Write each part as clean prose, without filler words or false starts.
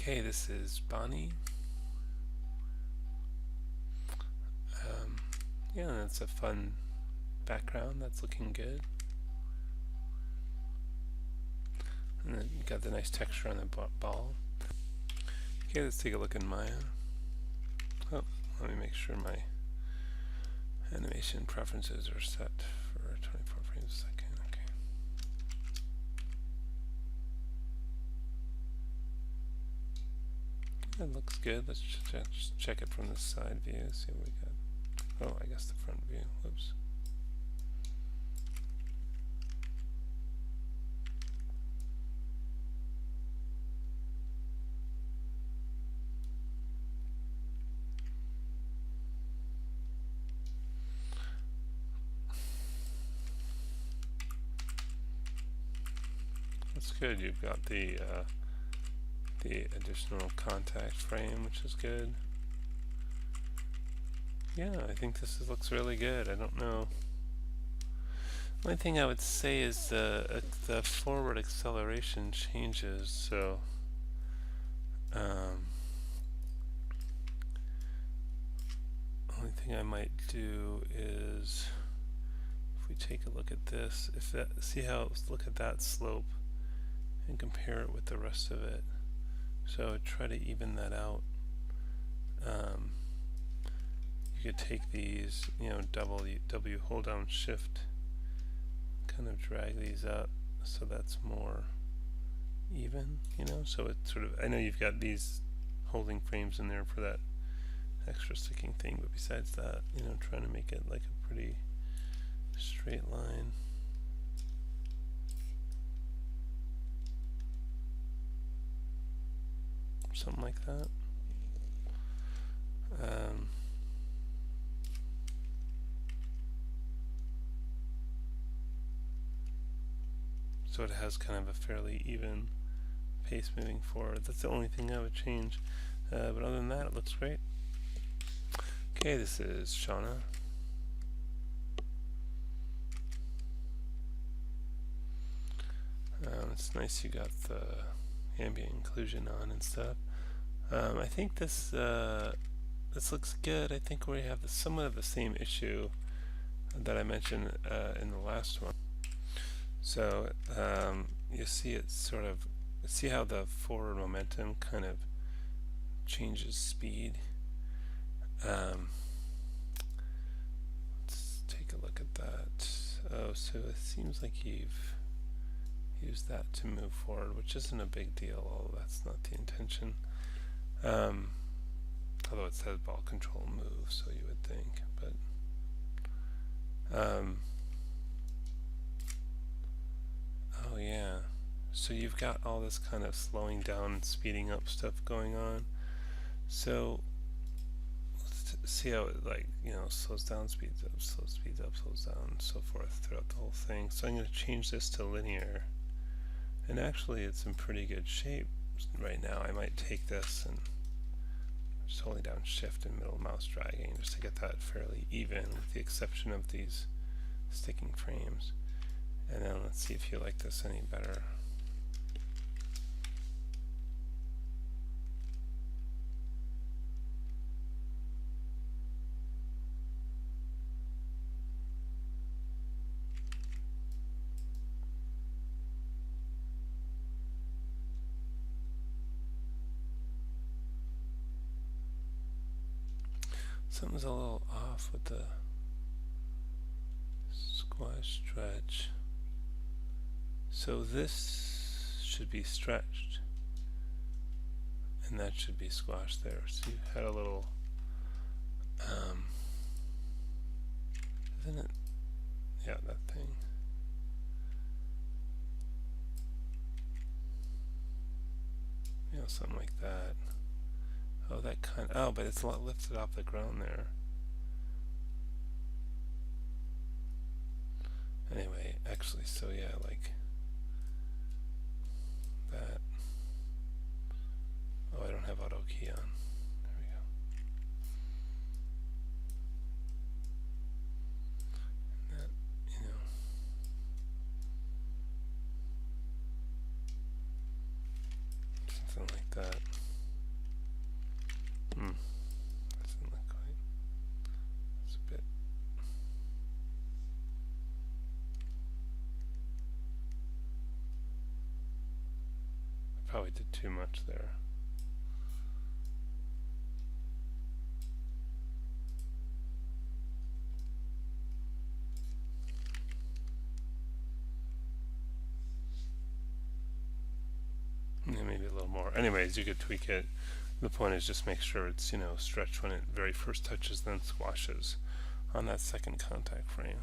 Okay, this is Bonnie. Yeah, that's a fun background. That's looking good. And then you got the nice texture on the ball. Okay, let's take a look in Maya. Oh, let me make sure my animation preferences are set for 24 frames a second. Okay. That looks good. Let's just check it from the side view. See what we got. Oh, I guess the front view. Whoops. That's good. You've got the additional contact frame, which is good. Yeah, I think this looks really good. I don't know. The only thing I would say is the forward acceleration changes. So only thing I might do is if we take a look at this, see how look at that slope and compare it with the rest of it. So try to even that out. You could take these, W, hold down Shift, kind of drag these up so that's more even, so it's sort of, I know you've got these holding frames in there for that extra sticking thing, but besides that, trying to make it like a pretty straight line. Something like that. So it has kind of a fairly even pace moving forward. That's the only thing I would change. But other than that, it looks great. Okay, this is Shauna. It's nice you got the ambient inclusion on and stuff. I think this looks good. I think we have somewhat of the same issue that I mentioned in the last one. So you see it see how the forward momentum kind of changes speed. Let's take a look at that. Oh, so it seems like you've used that to move forward, which isn't a big deal, although that's not the intention. Although it says ball control move, so you would think, but oh yeah, so you've got all this kind of slowing down and speeding up stuff going on. So let's see how it slows down, speeds up, slows down, and so forth throughout the whole thing. So I'm going to change this to linear, and actually it's in pretty good shape right now. I might take this and just holding down Shift and middle mouse dragging just to get that fairly even, with the exception of these sticking frames. And then let's see if you like this any better. Something's a little off with the squash stretch. So this should be stretched, and that should be squashed there. So you had a little, isn't it? Yeah, that thing. Something like that. Oh, but it's a lot lifted off the ground there. Anyway, actually, so yeah, like that. Oh, I don't have auto key on. There we go. And that, something like that. probably did too much there. Yeah, maybe a little more. Anyways, you could tweak it. The point is just make sure it's, stretched when it very first touches, then squashes on that second contact frame.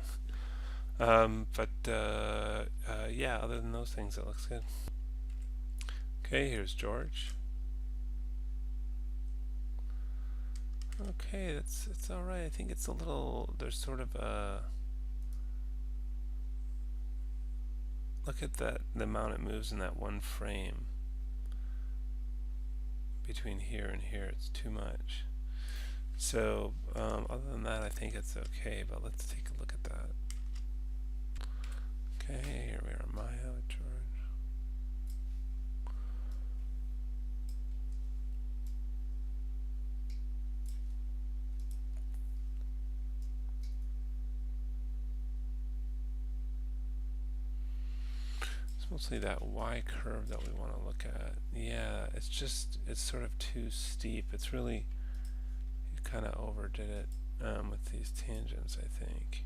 But yeah, other than those things, it looks good. Okay, here's George. Okay, it's all right. I think it's a little. There's sort of a. Look at that. The amount it moves in that one frame. Between here and here, it's too much. So other than that, I think it's okay. But let's take a look at that. Okay, here we are, Maya with George. It's mostly that Y curve that we want to look at. Yeah, it's sort of too steep. It's really, you kind of overdid it with these tangents, I think.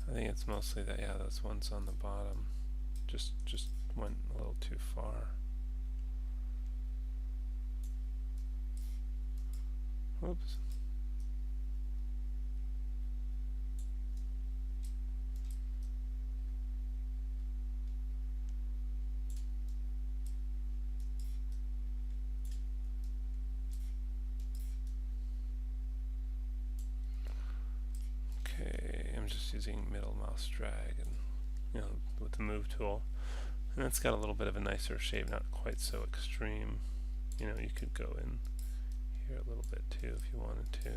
I think it's mostly that, yeah, those ones on the bottom just went a little too far. Oops. Okay, I'm just using middle mouse drag and with the move tool. And it's got a little bit of a nicer shape, not quite so extreme. You could go in here a little bit too if you wanted to.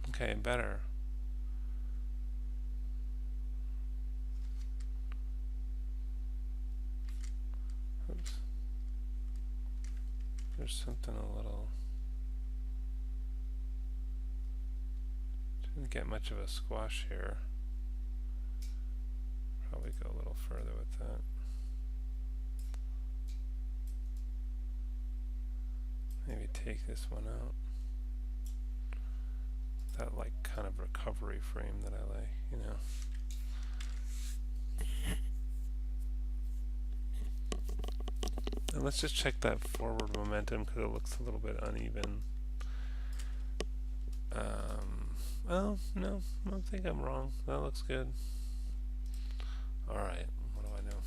Okay, better. Oops. There's something a little. Didn't get much of a squash here. Probably go a little further with that. Maybe take this one out. That kind of recovery frame that I like, And let's just check that forward momentum because it looks a little bit uneven. Oh, no, I don't think I'm wrong. That looks good. Alright, what do I know?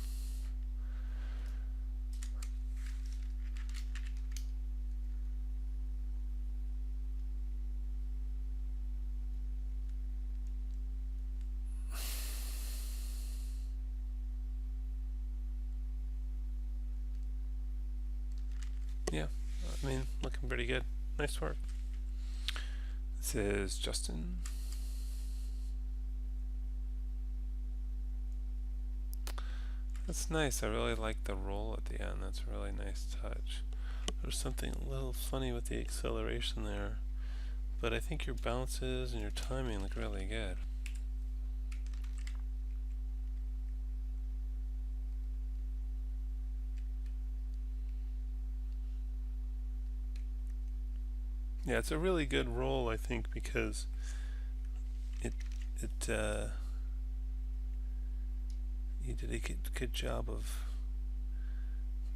Yeah, I mean, looking pretty good. Nice work. This is Justin. That's nice. I really like the roll at the end. That's a really nice touch. There's something a little funny with the acceleration there, but I think your bounces and your timing look really good. Yeah, it's a really good roll, I think, because you did a good job of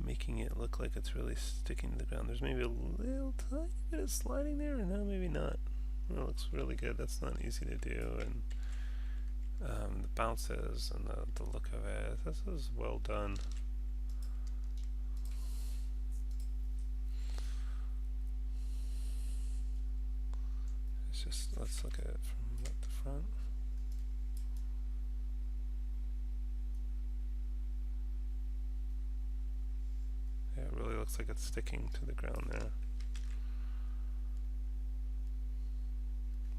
making it look like it's really sticking to the ground. There's maybe a little tiny bit of sliding there, and no, maybe not. It looks really good. That's not easy to do, and the bounces and the look of it. This is well done. Let's look at it from the front. Yeah, it really looks like it's sticking to the ground there.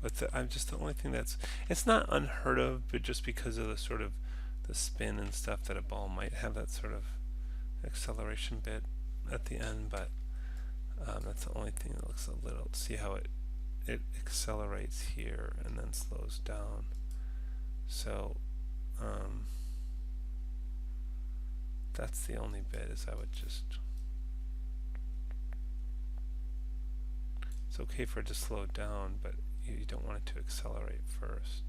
But I'm just the only thing it's not unheard of, but just because of the sort of the spin and stuff that a ball might have that sort of acceleration bit at the end, but that's the only thing that looks a little. See how it accelerates here and then slows down. So that's the only bit. Is I would just. It's okay for it to slow down, but you don't want it to accelerate first.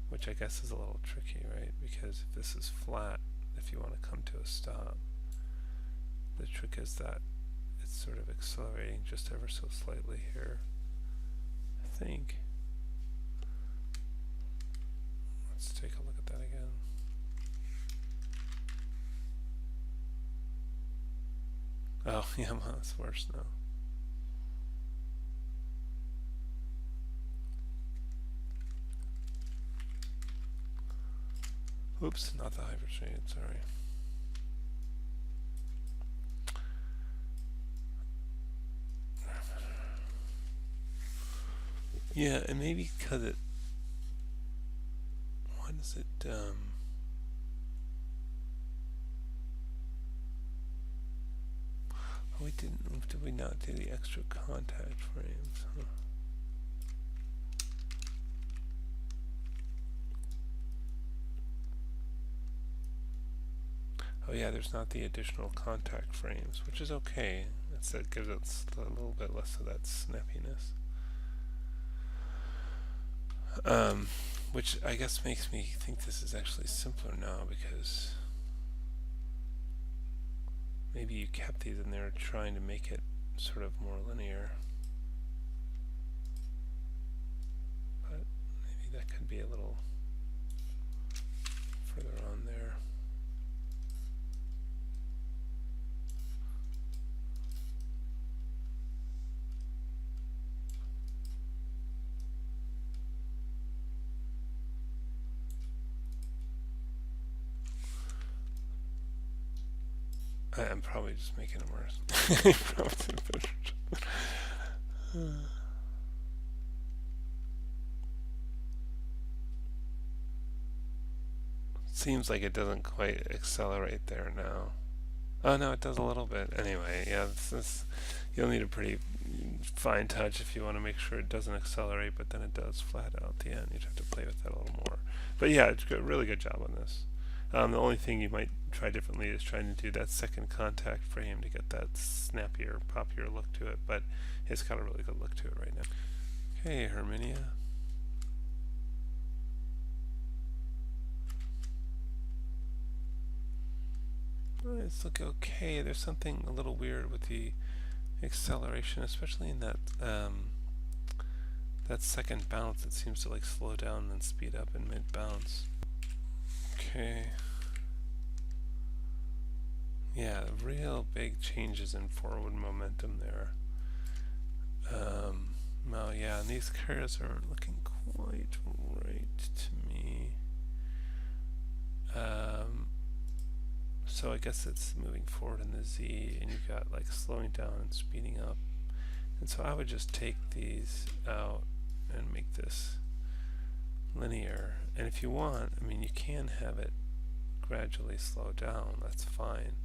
Which I guess is a little tricky, right? Because if this is flat, if you want to come to a stop, the trick is that it's sort of accelerating just ever so slightly here, I think. Let's take a look at that again. Oh, yeah, well, it's worse now. Oops, not the hypershade, sorry. Yeah, and maybe because it. Why does it. Oh, we didn't. Did we not do the extra contact frames? Huh. Oh yeah, there's not the additional contact frames, which is okay. That gives us a little bit less of that snappiness. Which I guess makes me think this is actually simpler now, because maybe you kept these in there trying to make it sort of more linear. But maybe that could be a little further on there. I'm probably just making it worse. Seems like it doesn't quite accelerate there now. Oh no, it does a little bit. Anyway, yeah, you'll need a pretty fine touch if you want to make sure it doesn't accelerate, but then it does flat out at the end. You'd have to play with that a little more. But yeah, it's good, really good job on this. The only thing you might try differently is trying to do that second contact frame to get that snappier, poppier look to it, but it's got a really good look to it right now. Okay, Herminia. It's looking okay. There's something a little weird with the acceleration, especially in that that second bounce. It seems to like slow down and then speed up in mid bounce. Okay. Yeah, real big changes in forward momentum there. Well, yeah, and these curves aren't looking quite right to me. So I guess it's moving forward in the Z, and you've got like slowing down and speeding up. And so I would just take these out and make this linear. And if you want, I mean, you can have it gradually slow down. That's fine.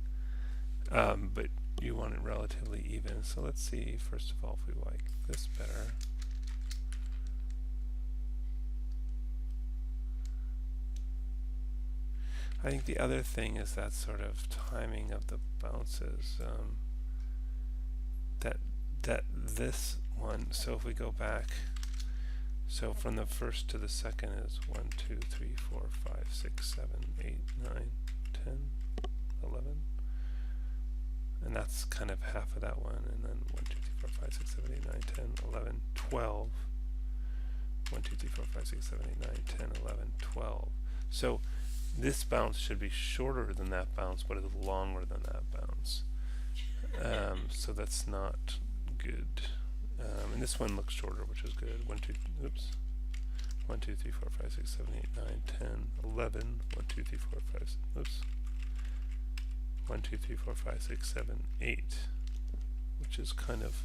But you want it relatively even. So let's see, first of all, if we like this better. I think the other thing is that sort of timing of the bounces. That this one, so if we go back, so from the first to the second is 1, 2, 3, 4, 5, 6, 7, 8, 9, 10, 11. And that's kind of half of that one, and then 1, 2, 3, 4, 5, 6, 7, 8, 9, 10, 11, 12. 1, 2, 3, 4, 5, 6, 7, 8, 9, 10, 11, 12. So this bounce should be shorter than that bounce, but it's longer than that bounce. So that's not good. And this one looks shorter, which is good. 1, 2, oops. 1, 2, 3, 4, 5, 6, 7, 8, 9, 10, 11. 1, 2, 3, 4, 5, oops. 1, 2, 3, 4, 5, 6, 7, 8, which is kind of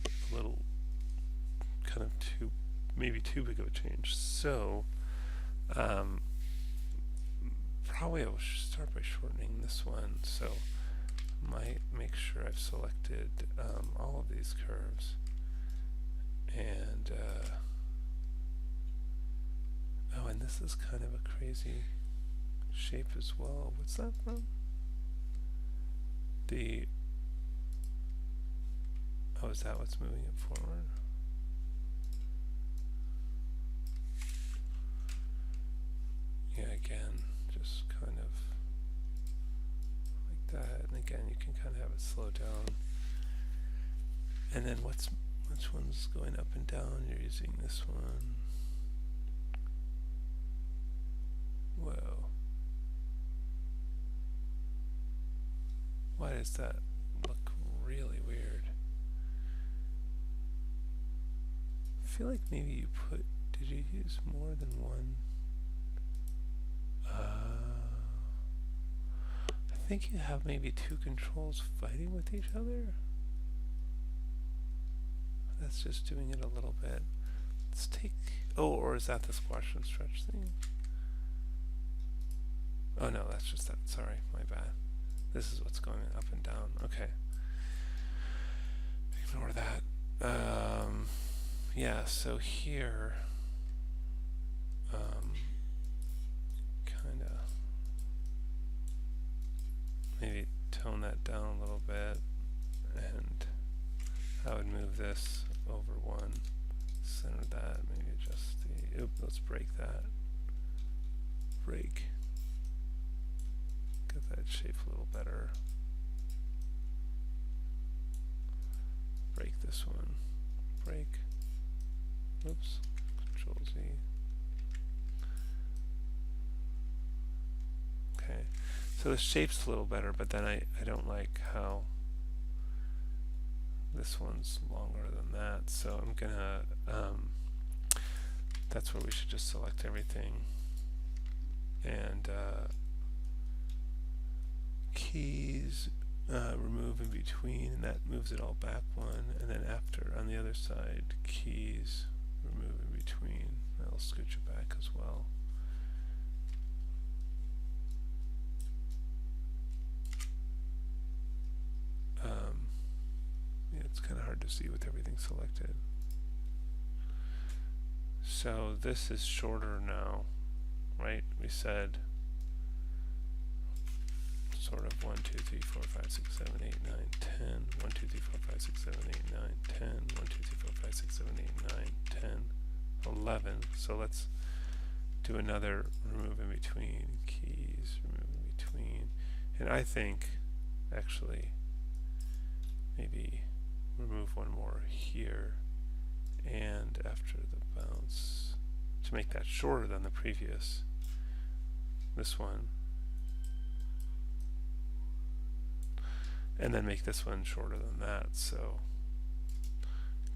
a little kind of maybe too big of a change. So um, probably I will start by shortening this one. So might make sure I've selected all of these curves, and oh, and this is kind of a crazy shape as well. What's that from? Oh, is that what's moving it forward? Yeah, again, just kind of like that. And again, you can kind of have it slow down. And then which one's going up and down? You're using this one. Whoa. Why does that look really weird? I feel like maybe you did you use more than one? I think you have maybe two controls fighting with each other. That's just doing it a little bit. Let's take... Oh, or is that the squash and stretch thing? Oh no, that's just that. Sorry, my bad. This is what's going up and down. Okay. Ignore that. Yeah, so here... kind of... Maybe tone that down a little bit, and I would move this over one, center that, maybe adjust the, let's break that, break, get that shape a little better, break this one, break, oops, Control Z, okay. So the shape's a little better, but then I don't like how this one's longer than that. So I'm gonna, that's where we should just select everything. And keys, remove in between, and that moves it all back one. And then after, on the other side, keys, remove in between. That'll scooch it back as well. Yeah, it's kind of hard to see with everything selected. So this is shorter now, right? We said sort of 1, 2, 3, 4, 5, 6, 7, 8, 9, 10. 1, 2, 3, 4, 5, 6, 7, 8, 9, 10. 1, 2, 3, 4, 5, 6, 7, 8, 9, 10, 11. So let's do another remove in between. Keys, remove in between. And I think, actually, maybe remove one more here, and after the bounce, to make that shorter than the previous, this one, and then make this one shorter than that. So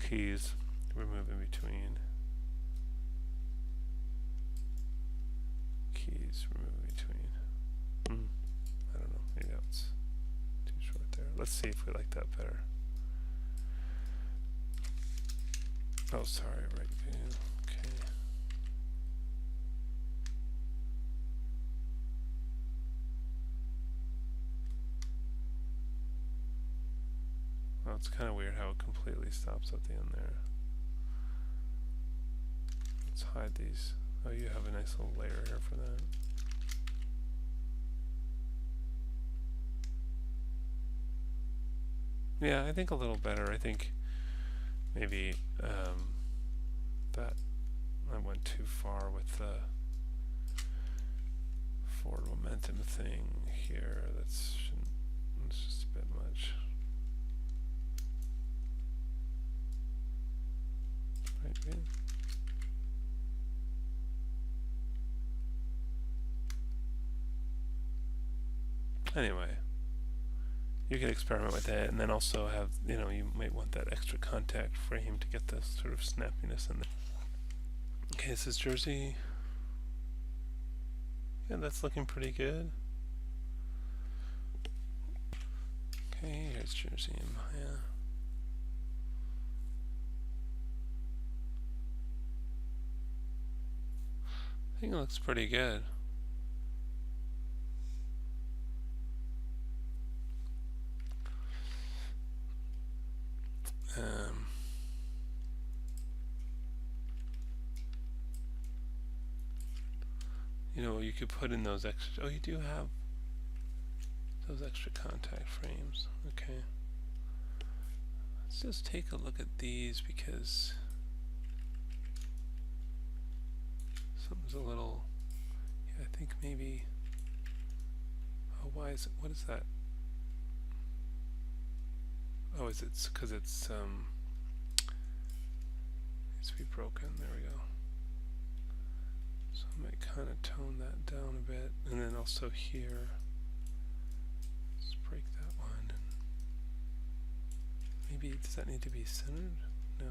keys, remove in between, keys, remove in between. I don't know, maybe that's too short there. Let's see if we like that better. Oh, sorry, right view. Okay. Well, it's kind of weird how it completely stops at the end there. Let's hide these. Oh, you have a nice little layer here for that. Yeah, I think a little better. I think maybe that I went too far with the forward momentum thing here. That's just a bit much. Right, yeah. Anyway, you can experiment with it, and then also have, you might want that extra contact frame to get this sort of snappiness in there. Okay, this is Jersey. Yeah, that's looking pretty good. Okay, here's Jersey and Maya. I think it looks pretty good. Um, you know, you could put in those extra. Oh, you do have those extra contact frames. Okay. Let's just take a look at these because something's a little. Yeah, I think maybe. Oh, why is it? What is that? Oh, is it because it's needs to be broken? There we go. So I might kind of tone that down a bit, and then also here, let's break that one. Maybe does that need to be centered? No.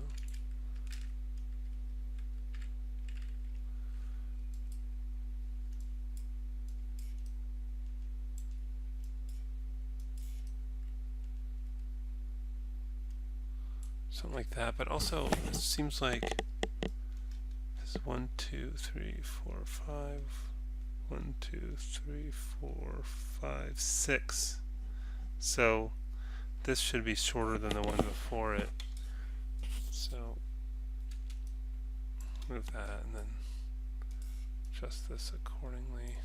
Something like that, but also it seems like this is 1, 2, 3, 4, 5. 1, 2, 3, 4, 5, 6. So this should be shorter than the one before it. So move that and then adjust this accordingly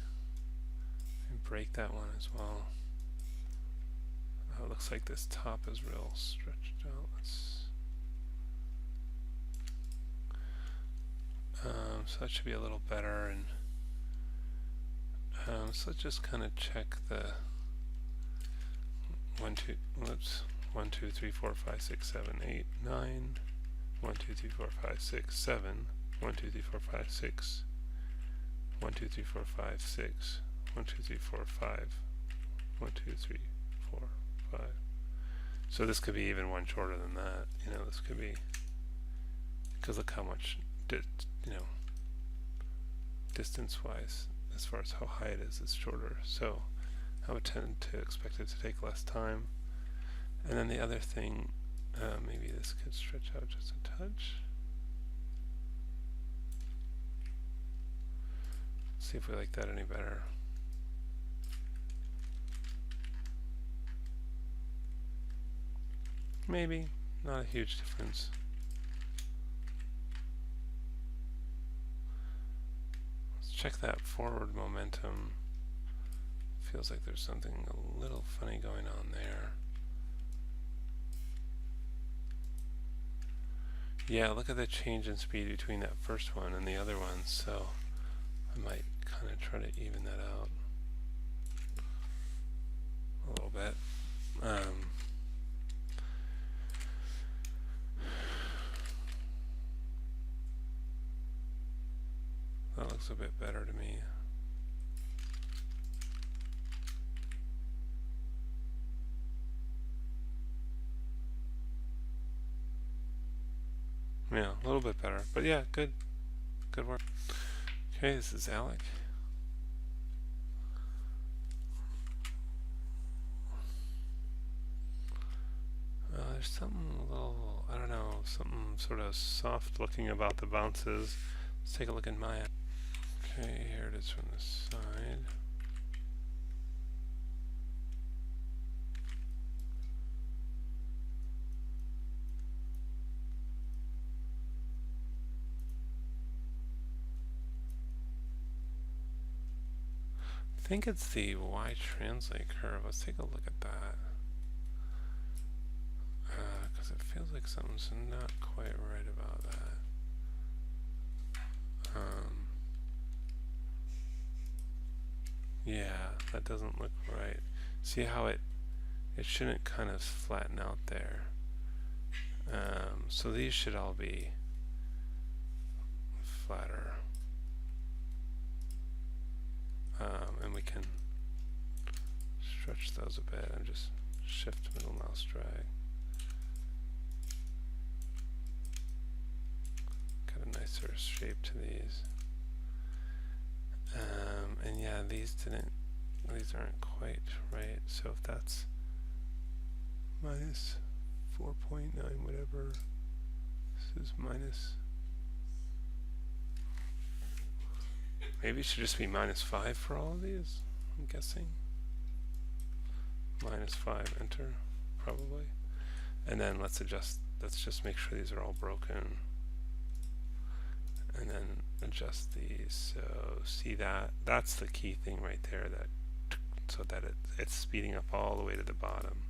and break that one as well. Oh, it looks like this top is real stretched out. So that should be a little better, and so let's just kind of check the 1, 2, 3, 4, 5, 6, 7, 8, 9, 1, 2, 3, 4, 5, 6, 7, 1, 2, 3, 4, 5, 6, 1, 2, 3, 4, 5, 6, 1, 2, 3, 4, 5, 1, 2, 3, 4, 5. So this could be even one shorter than that. You know, this could be, because look how much, distance-wise, as far as how high it is, it's shorter. So I would tend to expect it to take less time. And then the other thing, maybe this could stretch out just a touch. See if we like that any better. Maybe, not a huge difference. Let's check that forward momentum. Feels like there's something a little funny going on there. Yeah, look at the change in speed between that first one and the other one, so I might kind of try to even that out a little bit. That looks a bit better to me. Yeah, a little bit better. But yeah, good work. Okay, this is Alec. There's something a little, I don't know, something sort of soft looking about the bounces. Let's take a look at my. Okay, here it is from the side. I think it's the Y translate curve. Let's take a look at that. Because it feels like something's not quite right about that. Yeah, that doesn't look right. See how it shouldn't kind of flatten out there. So these should all be flatter. And we can stretch those a bit and just shift middle mouse drag. Got a nicer shape to these. And yeah, these aren't quite right. So if that's minus 4.9 whatever, this is minus Maybe it should just be -5 for all of these, I'm guessing. -5, enter, probably. And then let's just make sure these are all broken. And then adjust these. So see that's the key thing right there, so that it's speeding up all the way to the bottom.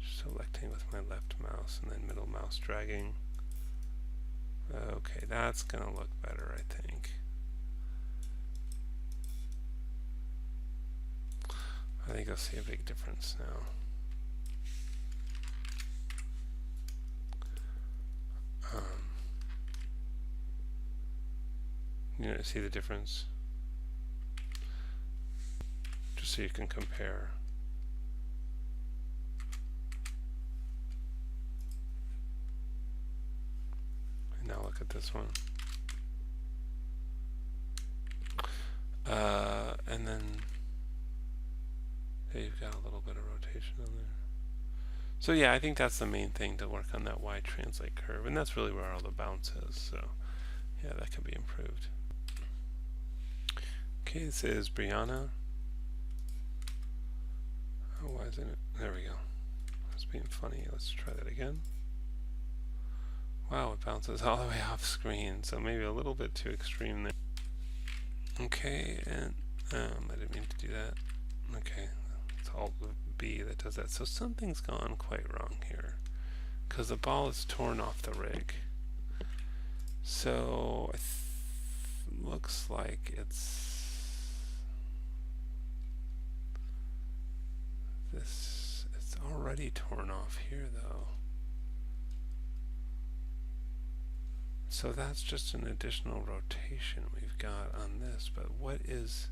Selecting with my left mouse and then middle mouse dragging. Okay, that's gonna look better, I think. I think I'll see a big difference now. You know, see the difference? Just so you can compare. And now look at this one. And then there you've got a little bit of rotation on there. So yeah, I think that's the main thing, to work on that Y translate curve, and that's really where all the bounce is. So yeah, that can be improved. Okay, this is Brianna. Oh, why isn't it? There we go. It's being funny. Let's try that again. Wow, it bounces all the way off screen, so maybe a little bit too extreme there. Okay, and I didn't mean to do that. Okay, it's Alt B that does that. So something's gone quite wrong here, because the ball is torn off the rig. So it looks like it's this. It's already torn off here, though. So that's just an additional rotation we've got on this, but what is...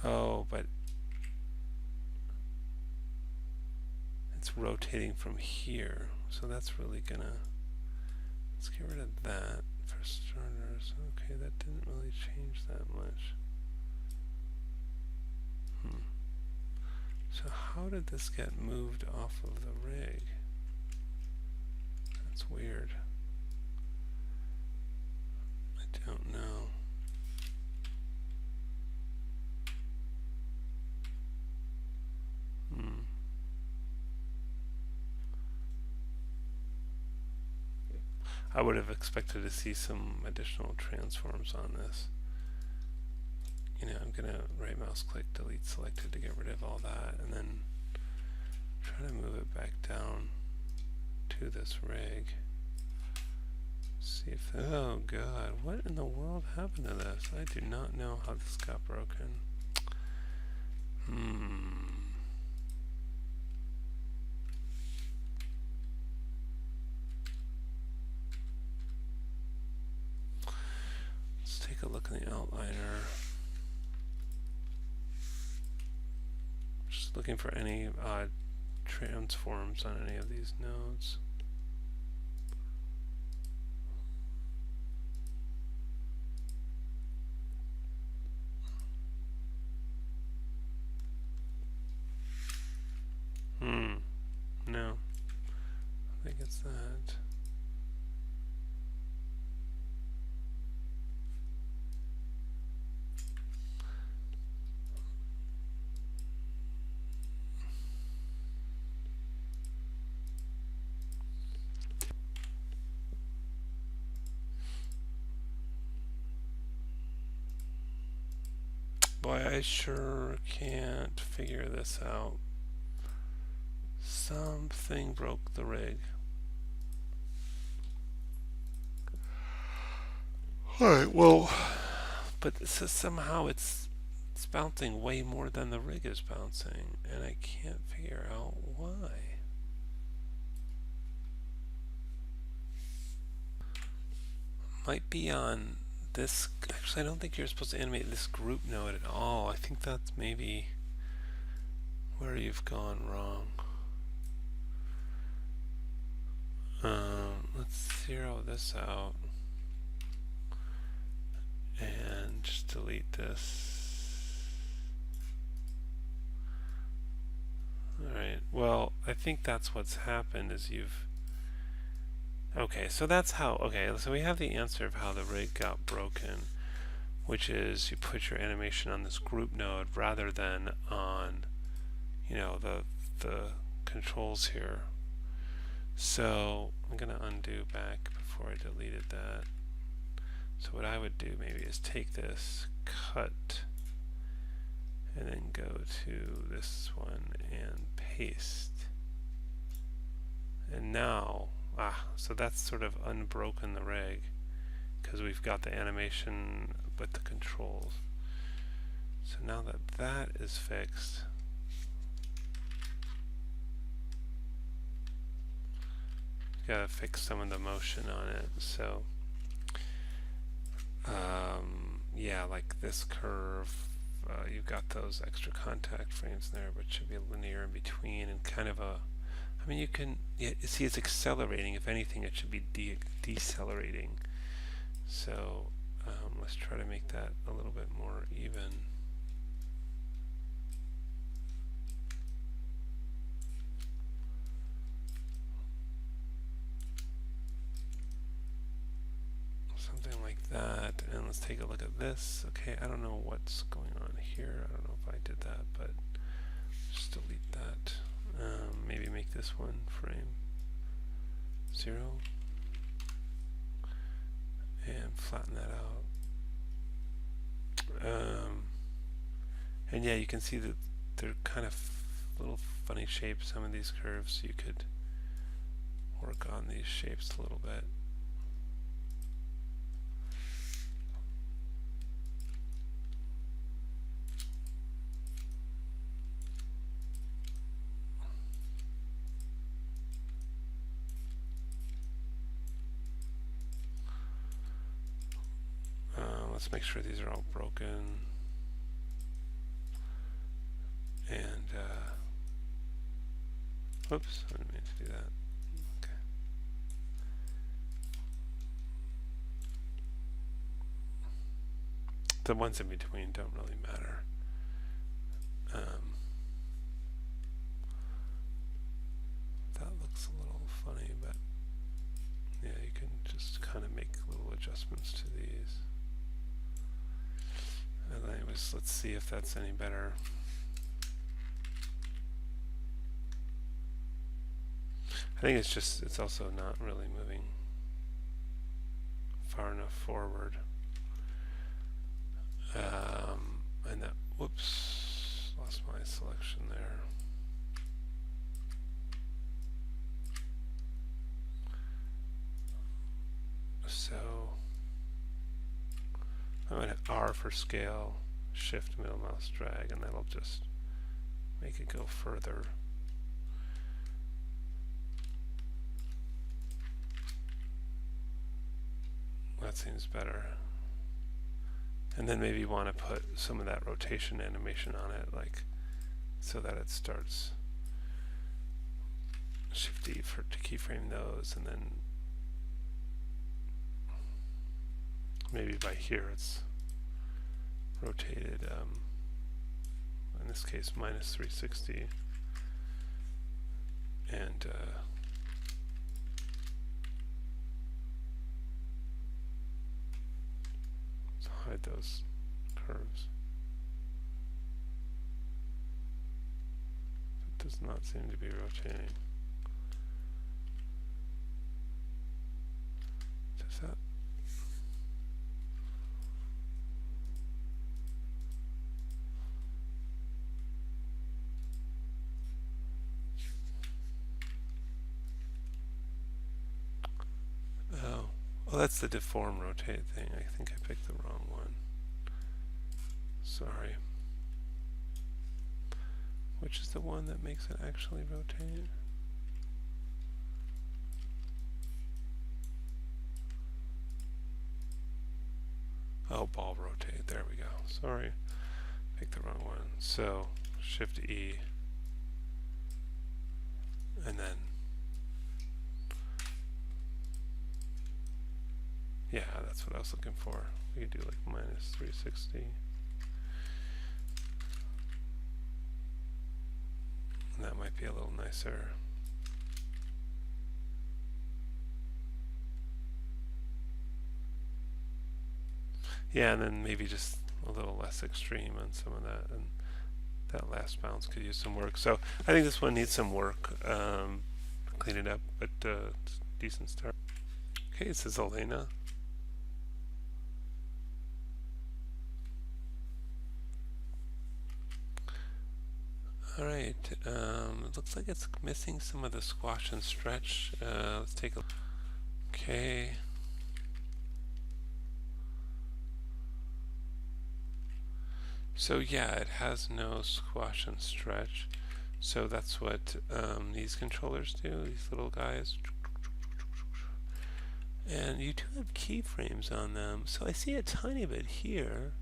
Oh, but it's rotating from here, so that's really gonna... Let's get rid of that for starters. Okay, that didn't really change that much. So how did this get moved off of the rig? That's weird. I don't know. I would have expected to see some additional transforms on this. You know, I'm gonna right mouse click, delete selected to get rid of all that, and then try to move it back down to this rig. See if, oh god, what in the world happened to this? I do not know how this got broken. Let's take a look in the outliner. Just looking for any transforms on any of these nodes. No. I think it's that. Boy, I sure can't figure this out. Something broke the rig. Alright, well, but somehow it's bouncing way more than the rig is bouncing, and I can't figure out why. Might be on this. Actually, I don't think you're supposed to animate this group node at all. I think that's maybe where you've gone wrong. Let's zero this out and just delete this. think that's what's happened is you've... Okay, so that's how... Okay, so we have the answer of how the rig got broken, which is you put your animation on this group node rather than on, the controls here. So I'm going to undo back before I deleted that. So what I would do maybe is take this, cut, and then go to this one and paste. And now, so that's sort of unbroken the rig because we've got the animation with the controls. So now that that is fixed, gotta fix some of the motion on it. So yeah, like this curve, you've got those extra contact frames there, but should be linear in between and kind of a... I mean, you can see it's accelerating. If anything, it should be decelerating. So let's try to make that a little bit more even. Something like that. And let's take a look at this. Okay, I don't know what's going on here. I don't know if I did that, but just delete that. Maybe make this one frame 0 and flatten that out. And yeah, you can see that they're kind of little funny shapes, some of these curves. You could work on these shapes a little bit. Let's make sure these are all broken. And, whoops, I didn't mean to do that. Okay. The ones in between don't really matter. That looks a little funny, but yeah, you can just kind of make little adjustments to these. And anyways, let's see if that's any better. I think it's also not really moving far enough forward. And that, whoops, lost my selection there. So I'm going to hit R for scale, shift middle mouse drag, and that'll just make it go further. That seems better. And then maybe you want to put some of that rotation animation on it, like so that it starts Shift D to keyframe those, and then maybe by here it's rotated, in this case minus 360, and hide those curves. It does not seem to be rotating. Does that? Oh, that's the deform rotate thing. I think I picked the wrong one. Sorry. Which is the one that makes it actually rotate? Oh, ball rotate. There we go. Sorry. Picked the wrong one. So, Shift E. And then... yeah, that's what I was looking for. We could do like minus 360. And that might be a little nicer. Yeah, and then maybe just a little less extreme on some of that, and that last bounce could use some work. So I think this one needs some work. Clean it up, but it's a decent start. Okay, it says Elena. All right, it looks like it's missing some of the squash and stretch. Let's take a look. Okay. So yeah, it has no squash and stretch. So that's what these controllers do, these little guys. And you do have keyframes on them. So I see a tiny bit here.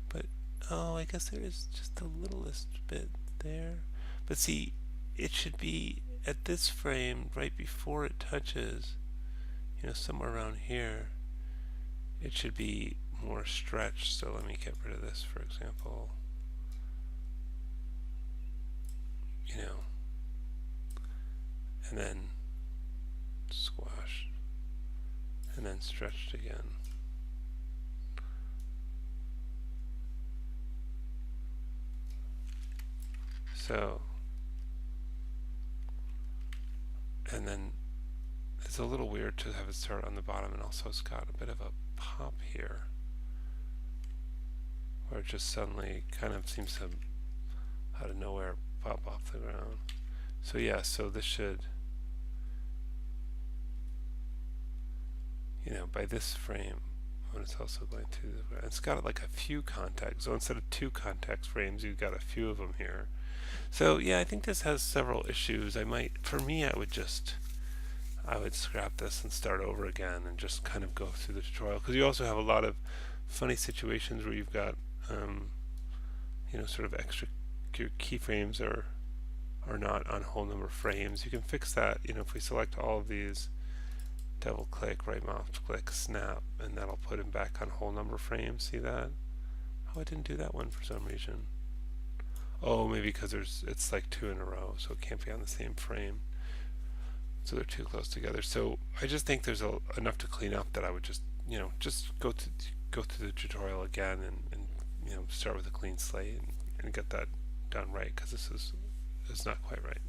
But, oh, I guess there is just the littlest bit there. But see, it should be at this frame right before it touches, somewhere around here. It should be more stretched. So let me get rid of this, for example. And then squash, and then stretched again. So, and then it's a little weird to have it start on the bottom, and also it's got a bit of a pop here, where it just suddenly kind of seems to, out of nowhere, pop off the ground. So yeah, so this should, by this frame, when it's also going to, it's got like a few contacts. So instead of 2 contact frames, you've got a few of them here. So yeah, I think this has several issues. For me, I would scrap this and start over again and just kind of go through the tutorial, because you also have a lot of funny situations where you've got, sort of extra keyframes are not on whole number frames. You can fix that, if we select all of these, double click, right mouse click, snap, and that'll put him back on whole number frames. See that? Oh, I didn't do that one for some reason. Oh, maybe because it's like 2 in a row, so it can't be on the same frame. So they're too close together. So I just think there's enough to clean up that I would just go through the tutorial again and start with a clean slate and get that done right, because this is not quite right.